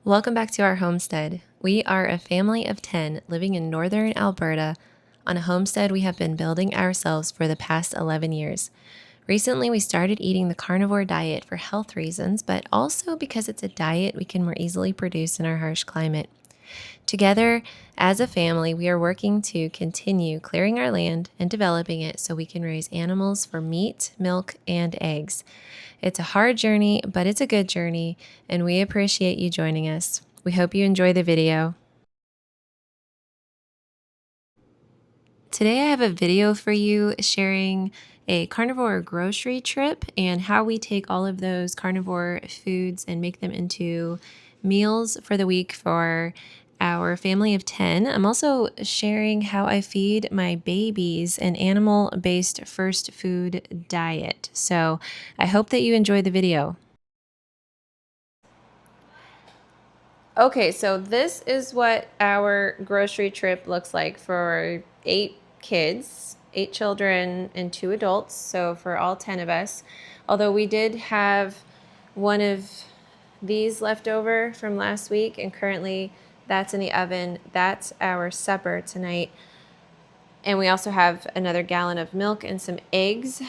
Welcome back to our homestead. We are a family of 10 living in northern Alberta on a homestead we have been building ourselves for the past 11 years. Recently, we started eating the carnivore diet for health reasons, but also because it's a diet we can more easily produce in our harsh climate. Together, as a family, we are working to continue clearing our land and developing it so we can raise animals for meat, milk, and eggs. It's a hard journey, but it's a good journey, and we appreciate you joining us. We hope you enjoy the video. Today I have a video for you sharing a carnivore grocery trip and how we take all of those carnivore foods and make them into meals for the week for our family of 10. I'm also sharing how I feed my babies an animal-based first food diet. So I hope that you enjoy the video. Okay, so this is what our grocery trip looks like for 8 kids, 8 children, and 2 adults. So for all 10 of us. Although we did have one of these left over from last week, and currently that's in the oven. That's our supper tonight. And we also have another gallon of milk and some eggs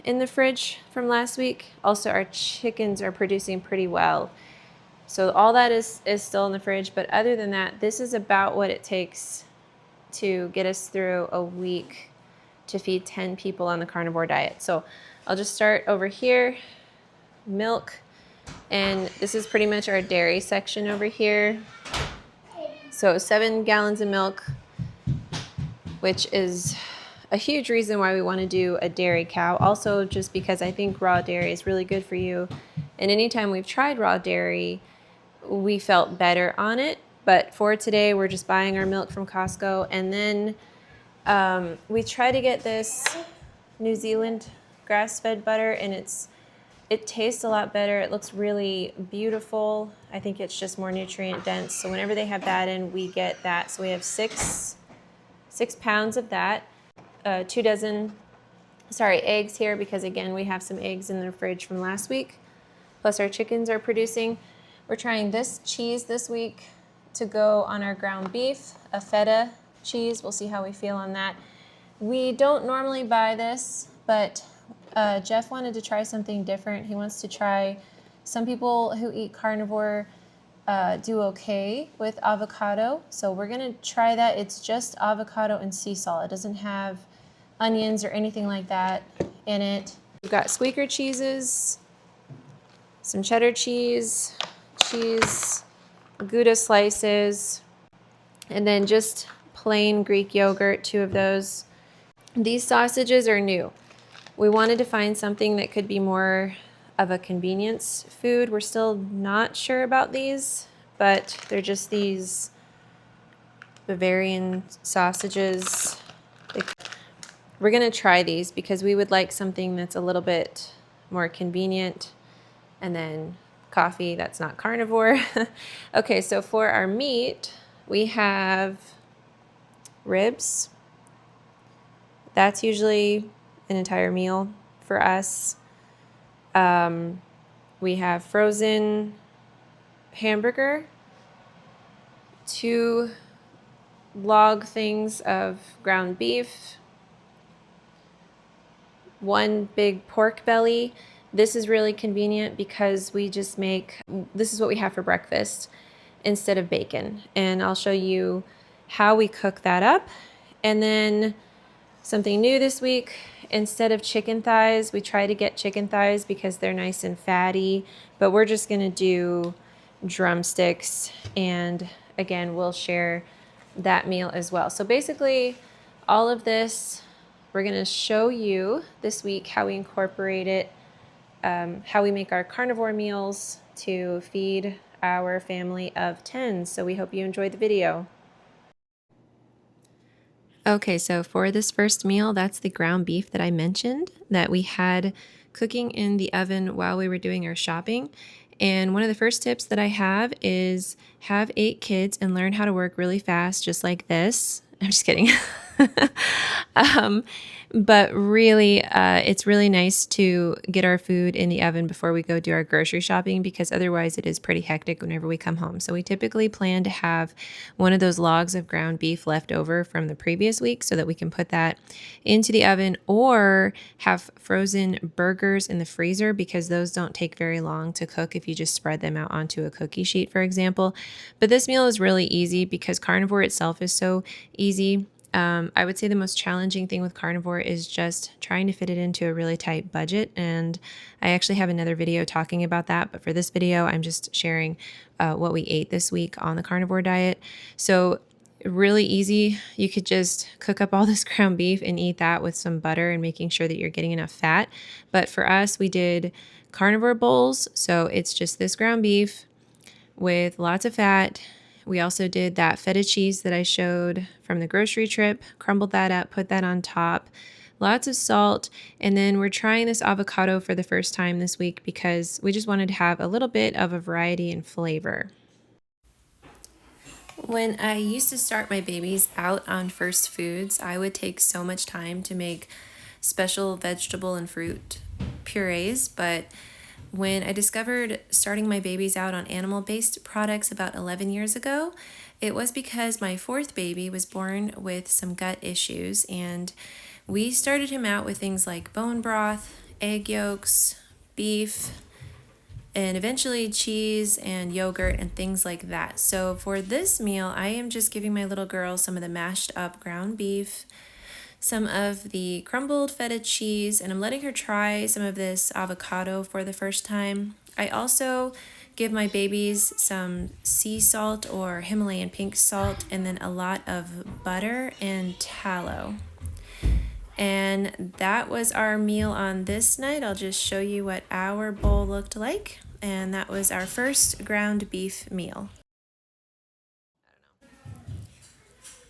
in the fridge from last week. Also, our chickens are producing pretty well. So all that is still in the fridge, but other than that, this is about what it takes to get us through a week to feed 10 people on the carnivore diet. So I'll just start over here, milk, and this is pretty much our dairy section over here. So 7 gallons of milk, which is a huge reason why we want to do a dairy cow. Also, just because I think raw dairy is really good for you. And anytime we've tried raw dairy, we felt better on it. But for today, we're just buying our milk from Costco. And then we try to get this New Zealand grass-fed butter, and it tastes a lot better. It looks really beautiful. I think it's just more nutrient dense. So whenever they have that in, we get that. So we have 6 pounds of that, 2 dozen eggs here, because again, we have some eggs in the fridge from last week. Plus our chickens are producing. We're trying this cheese this week to go on our ground beef, a feta cheese. We'll see how we feel on that. We don't normally buy this, but Jeff wanted to try something different. He wants to try, some people who eat carnivore do okay with avocado. So we're gonna try that. It's just avocado and sea salt. It doesn't have onions or anything like that in it. We've got squeaker cheeses, some cheddar cheese, Gouda slices, and then just plain Greek yogurt, 2 of those. These sausages are new. We wanted to find something that could be more of a convenience food. We're still not sure about these, but they're just these Bavarian sausages. We're gonna try these because we would like something that's a little bit more convenient. And then coffee that's not carnivore. Okay, so for our meat, we have ribs. That's usually an entire meal for us. We have frozen hamburger, 2 log things of ground beef, 1 big pork belly. This is really convenient because we just this is what we have for breakfast instead of bacon. And I'll show you how we cook that up. And then something new this week, instead of chicken thighs, we try to get chicken thighs because they're nice and fatty, but we're just gonna do drumsticks. And again, we'll share that meal as well. So basically all of this, we're gonna show you this week how we incorporate it, how we make our carnivore meals to feed our family of 10. So we hope you enjoyed the video. Okay, so for this first meal, that's the ground beef that I mentioned that we had cooking in the oven while we were doing our shopping. And one of the first tips that I have is have 8 kids and learn how to work really fast, just like this. I'm just kidding. um, but really, it's really nice to get our food in the oven before we go do our grocery shopping, because otherwise it is pretty hectic whenever we come home. So we typically plan to have one of those logs of ground beef left over from the previous week so that we can put that into the oven, or have frozen burgers in the freezer, because those don't take very long to cook if you just spread them out onto a cookie sheet, for example. But this meal is really easy because carnivore itself is so easy. I would say the most challenging thing with carnivore is just trying to fit it into a really tight budget. And I actually have another video talking about that. But for this video, I'm just sharing what we ate this week on the carnivore diet. So really easy. You could just cook up all this ground beef and eat that with some butter and making sure that you're getting enough fat. But for us, we did carnivore bowls. So it's just this ground beef with lots of fat. We also did that feta cheese that I showed from the grocery trip, crumbled that up, put that on top, lots of salt. And then we're trying this avocado for the first time this week because we just wanted to have a little bit of a variety and flavor. When I used to start my babies out on first foods, I would take so much time to make special vegetable and fruit purees, but when I discovered starting my babies out on animal-based products about 11 years ago, it was because my fourth baby was born with some gut issues, and we started him out with things like bone broth, egg yolks, beef, and eventually cheese and yogurt and things like that. So for this meal, I am just giving my little girl some of the mashed up ground beef, some of the crumbled feta cheese, and I'm letting her try some of this avocado for the first time. I also give my babies some sea salt or Himalayan pink salt, and then a lot of butter and tallow. And that was our meal on this night. I'll just show you what our bowl looked like. And that was our first ground beef meal.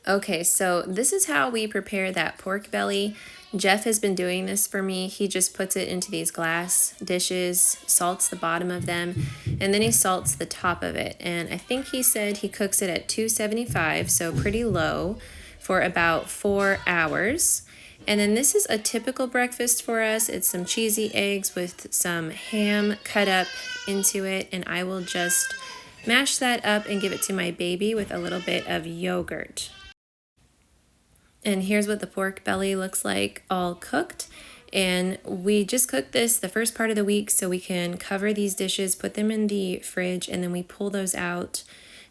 Okay, so this is how we prepare that pork belly. Jeff has been doing this for me. He just puts it into these glass dishes, salts the bottom of them, and then he salts the top of it. And I think he said he cooks it at 275, so pretty low, for about 4 hours. And then this is a typical breakfast for us. It's some cheesy eggs with some ham cut up into it, and I will just mash that up and give it to my baby with a little bit of yogurt. And here's what the pork belly looks like all cooked. And we just cooked this the first part of the week so we can cover these dishes, put them in the fridge, and then we pull those out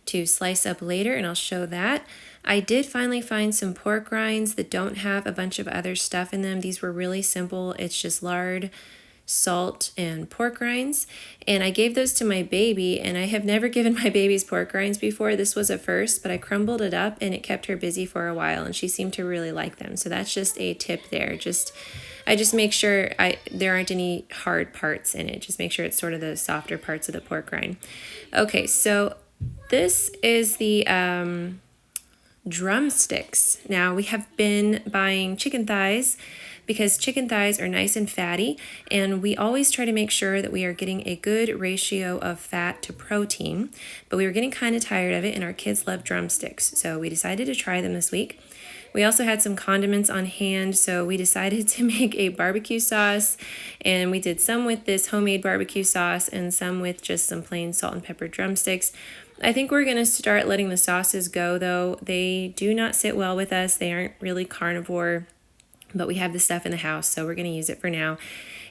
to slice up later, and I'll show that. I did finally find some pork rinds that don't have a bunch of other stuff in them. These were really simple. It's just lard, salt, and pork rinds, and I gave those to my baby, and I have never given my babies pork rinds before. This was a first, but I crumbled it up and it kept her busy for a while, and she seemed to really like them. So that's just a tip there. I just make sure there aren't any hard parts in it. Just make sure it's sort of the softer parts of the pork rind. Okay, so this is the drumsticks. Now we have been buying chicken thighs because chicken thighs are nice and fatty, and we always try to make sure that we are getting a good ratio of fat to protein, but we were getting kind of tired of it, and our kids love drumsticks, so we decided to try them this week. We also had some condiments on hand, so we decided to make a barbecue sauce, and we did some with this homemade barbecue sauce and some with just some plain salt and pepper drumsticks. I think we're going to start letting the sauces go, though. They do not sit well with us. They aren't really carnivore, but we have the stuff in the house, so we're going to use it for now.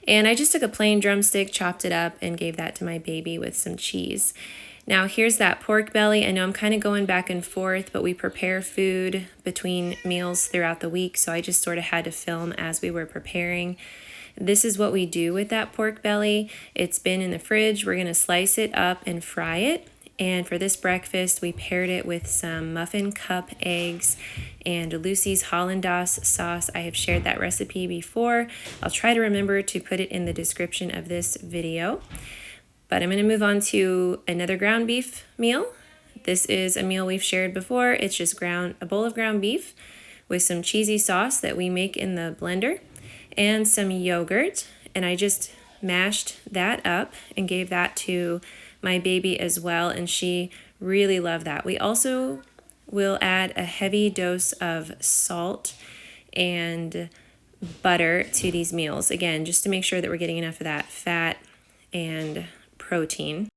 And I just took a plain drumstick, chopped it up, and gave that to my baby with some cheese. Now here's that pork belly. I know I'm kind of going back and forth, but we prepare food between meals throughout the week, so I just sort of had to film as we were preparing. This is what we do with that pork belly. It's been in the fridge. We're going to slice it up and fry it. And for this breakfast, we paired it with some muffin cup eggs and Lucy's Hollandaise sauce. I have shared that recipe before. I'll try to remember to put it in the description of this video. But I'm going to move on to another ground beef meal. This is a meal we've shared before. It's just a bowl of ground beef with some cheesy sauce that we make in the blender and some yogurt. And I just mashed that up and gave that to my baby as well, and she really loved that. We also we'll add a heavy dose of salt and butter to these meals. Again, just to make sure that we're getting enough of that fat and protein.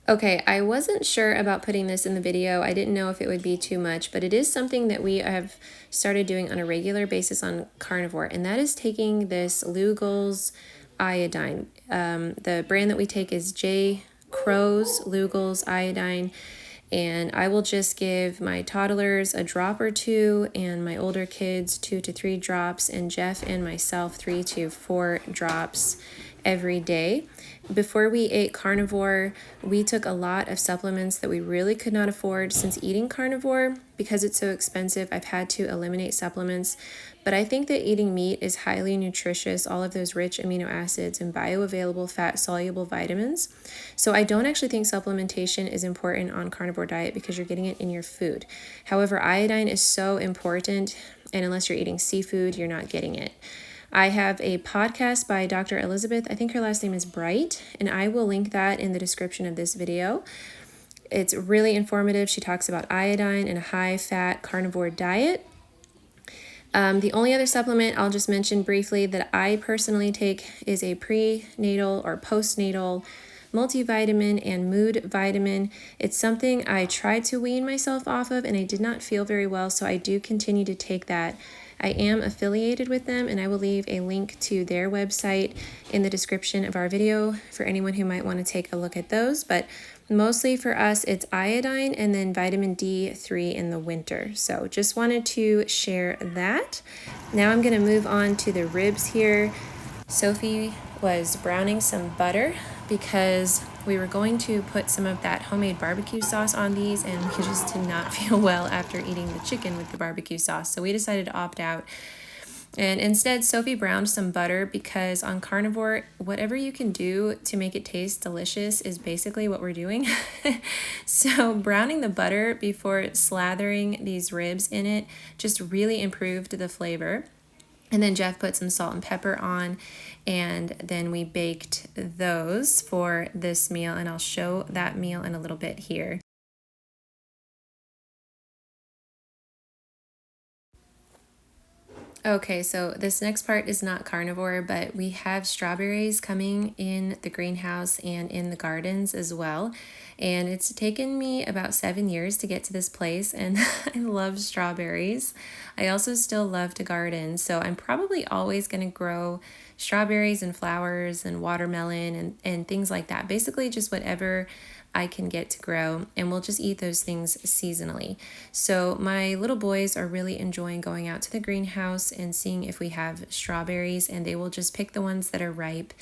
Okay, I wasn't sure about putting this in the video. I didn't know if it would be too much, but it is something that we have started doing on a regular basis on Carnivore, and that is taking this Lugol's iodine. The brand that we take is J. Crow's Lugol's iodine, and I will just give my toddlers a drop or two and my older kids 2 to 3 drops, and Jeff and myself 3 to 4 drops every day. Before we ate carnivore, we took a lot of supplements that we really could not afford. Since eating carnivore, because it's so expensive, I've had to eliminate supplements. But I think that eating meat is highly nutritious, all of those rich amino acids and bioavailable fat-soluble vitamins. So I don't actually think supplementation is important on carnivore diet because you're getting it in your food. However, iodine is so important, and unless you're eating seafood, you're not getting it. I have a podcast by Dr. Elizabeth, I think her last name is Bright, and I will link that in the description of this video. It's really informative. She talks about iodine and a high-fat carnivore diet. The only other supplement I'll just mention briefly that I personally take is a prenatal or postnatal multivitamin and mood vitamin. It's something I tried to wean myself off of and I did not feel very well, so I do continue to take that. I am affiliated with them, and I will leave a link to their website in the description of our video for anyone who might want to take a look at those. But mostly for us, it's iodine and then vitamin D3 in the winter. So just wanted to share that. Now I'm going to move on to the ribs here. Sophie was browning some butter because we were going to put some of that homemade barbecue sauce on these, and we just did not feel well after eating the chicken with the barbecue sauce. So we decided to opt out. And instead, Sophie browned some butter because on carnivore, whatever you can do to make it taste delicious is basically what we're doing. So browning the butter before slathering these ribs in it just really improved the flavor. And then Jeff put some salt and pepper on, and then we baked those for this meal, and I'll show that meal in a little bit here. Okay, so this next part is not carnivore, but we have strawberries coming in the greenhouse and in the gardens as well. And it's taken me about 7 years to get to this place, and I love strawberries. I also still love to garden, so I'm probably always going to grow strawberries and flowers and watermelon and things like that. Basically just whatever I can get to grow, and we'll just eat those things seasonally. So my little boys are really enjoying going out to the greenhouse and seeing if we have strawberries, and they will just pick the ones that are ripe.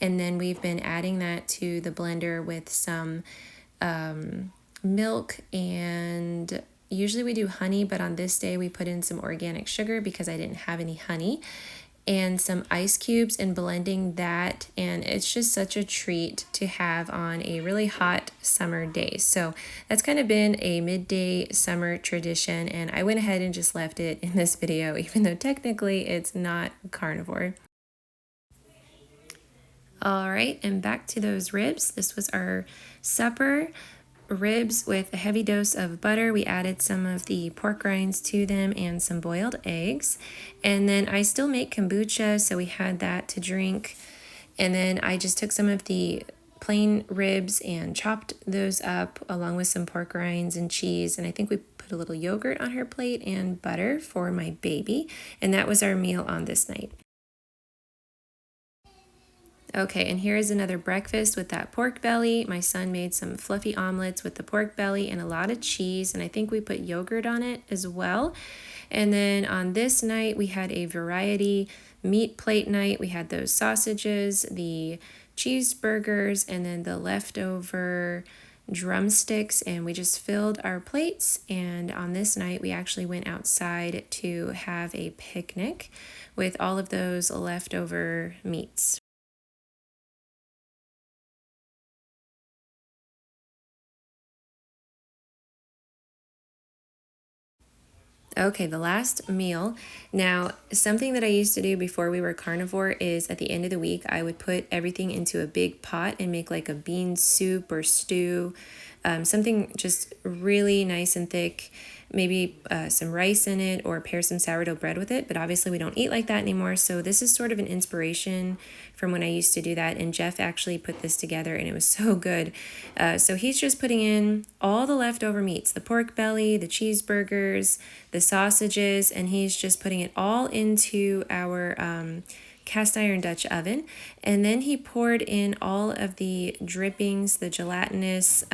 And then we've been adding that to the blender with some milk, and usually we do honey, but on this day we put in some organic sugar because I didn't have any honey, and some ice cubes, and blending that, and it's just such a treat to have on a really hot summer day. So that's kind of been a midday summer tradition, and I went ahead and just left it in this video even though technically it's not carnivore. All right, and back to those ribs. This was our supper. Ribs with a heavy dose of butter. We added some of the pork rinds to them and some boiled eggs. And then I still make kombucha, so we had that to drink. And then I just took some of the plain ribs and chopped those up along with some pork rinds and cheese. And I think we put a little yogurt on her plate and butter for my baby. And that was our meal on this night. Okay, and here is another breakfast with that pork belly. My son made some fluffy omelets with the pork belly and a lot of cheese, and I think we put yogurt on it as well. And then on this night, we had a variety meat plate night. We had those sausages, the cheeseburgers, and then the leftover drumsticks, and we just filled our plates. And on this night, we actually went outside to have a picnic with all of those leftover meats. Okay, the last meal. Now, something that I used to do before we were carnivore is at the end of the week, I would put everything into a big pot and make like a bean soup or stew, something just really nice and thick, maybe some rice in it or pair some sourdough bread with it. But obviously, we don't eat like that anymore. So, this is sort of an inspiration from when I used to do that. And Jeff actually put this together and it was so good. So, he's just putting in all the leftover meats, the pork belly, the cheeseburgers, the sausages, and he's just putting it all into our cast iron Dutch oven. And then he poured in all of the drippings, the gelatinous,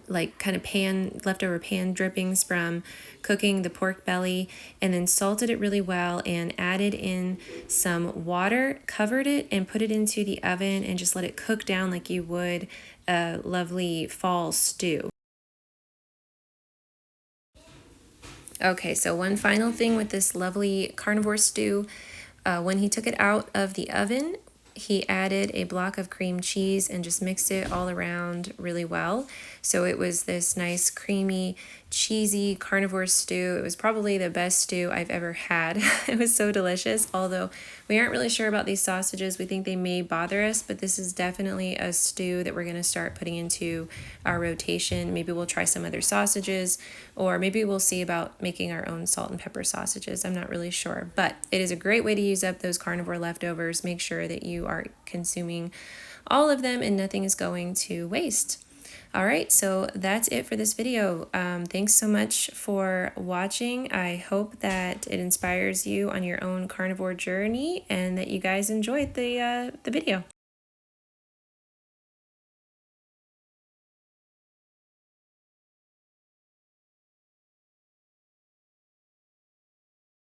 like kind of leftover pan drippings from cooking the pork belly, and then salted it really well and added in some water, covered it, and put it into the oven and just let it cook down like you would a lovely fall stew. Okay, so one final thing with this lovely carnivore stew. When he took it out of the oven, he added a block of cream cheese and just mixed it all around really well. So it was this nice, creamy, cheesy carnivore stew. It was probably the best stew I've ever had. It was so delicious, although we aren't really sure about these sausages. We think they may bother us, but this is definitely a stew that we're going to start putting into our rotation. Maybe we'll try some other sausages, or maybe we'll see about making our own salt and pepper sausages. I'm not really sure, but it is a great way to use up those carnivore leftovers. Make sure that you are consuming all of them and nothing is going to waste. All right, so that's it for this video. Thanks so much for watching. I hope that it inspires you on your own carnivore journey and that you guys enjoyed the video.